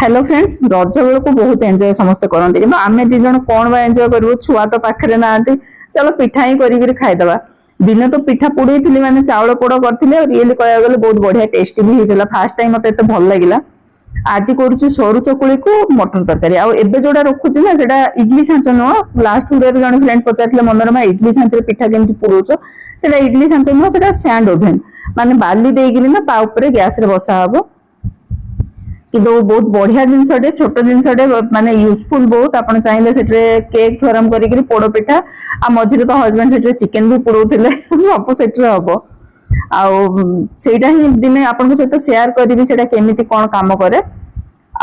Hello friends, रज bell को बहुत एंजॉय समस्त करते कि आम दी जन कौन बा एंजॉय करूँ। छुआ तो पाखे ना चलो पिठा ही कर खाईदे। दिन तो पिठा पुड़ी थी मैंने चाउल पोड़ करते रियली कह गले बहुत बढ़िया टेस्टी भी होता। फास्ट टाइम मत एत भल लगे। आज करुच्ची सरू चकुली को मटर तरकारी आबे जोड़ा रखुची ना सेटा इडली छांच नुह। लास्ट वीडियो जन फ्रेंड पचार मनोरमा इडली छांचे पिठा केमती पुरोच से इडली छांच नुह से स्टैंड ओभेन माने बाली देगी ना ता उपरे गैस रे बसा हबो। किंतु बहुत बढ़िया जिनसटे छोट जिनसटे माने यूजफुल बहुत। आप चाहिए से केक ठू आरंभ कर पोड़ पिठा आ मझे तो हजबैंड से चिकेन भी पुरोले सब से हम आईटा ही दिने आपन सहित शेयर करी से केमिति कौन काम करे।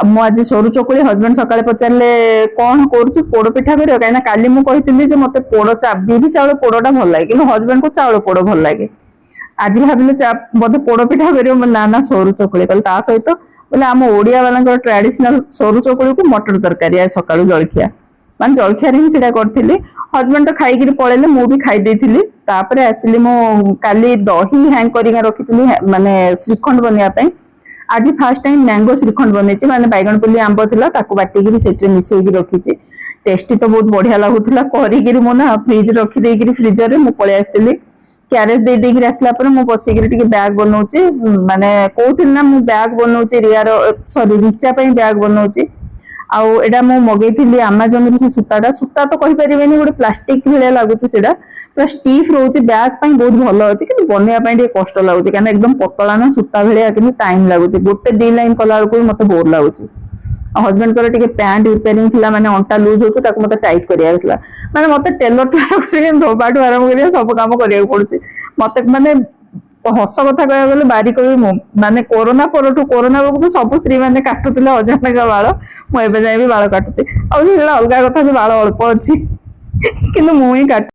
मुझे सरू चकुली हजबैंड सकाଳେ पचारे कौन कर पोड़ पिठा कर कहीं काली मुझे मत पोड़ बिरी चाउल पोड़टा भल लगे कि हजबैंड को चाउल पोड़ भल लगे। आज भाविले बोधे पोड़ पिठा कर ना सरू चकुली कल ता सहित बोले आम ओडिया वाला ट्रेडिशनल सरू चकुली को मटर तरकारी आज सका जलखिया मान जलखिया ही सीटा करी। हजबैंड तो खाई पड़े मुझे खाई आसली मु काली दही हैंग कर रखी माने श्रीखंड बनवाई। आज फास्ट टाइम मैंगो श्रीखंड बनई माने बैगन पल्ली आंब था बाटिकी से मिसई रखी। टेस्टी तो बहुत बढ़िया लगुला कर ना फ्रिज रखीदे फ्रिजर में मुझे पलि आसती क्यारेज दे देकर आसला पर मु बसिक बैग बनाऊँगी माने कहती ना मु बैग बनाऊँगी रियार सॉरी रिचा बैग बनाऊँगी। आउ एटा मु मगेइथिली अमेजन से सूताटा सूता तो कहि परिबेनी गोटे प्लास्टिक भलिया लागुची सेटा पूरा स्टिफ रोचे बैग पई बहुत भल अछि कि बनया पई टे कष्ट लागुची कारण एकदम पतला ना सूता भलिया कि टाइम लागुची गोटे डी लाइन कला को मते बोर लागुची। हजबैंड को टे पैंट रिपेयरिंग थिला माने अंटा लूज होचे ताको मते टाइट करिया थिला माने मते टेलर ठा धोबाटू आरंभ करिया सब काम करिया पड़ुची मते माने हस कथा कह गले बारी कवि माने कोरोना परठू कोरोना बेलू तो सब स्त्री मैंने काटुले अजन का बाल मुझे जाए भी बाल काटुचे अलग कथा बाल अल्प अच्छी कि मुझे काट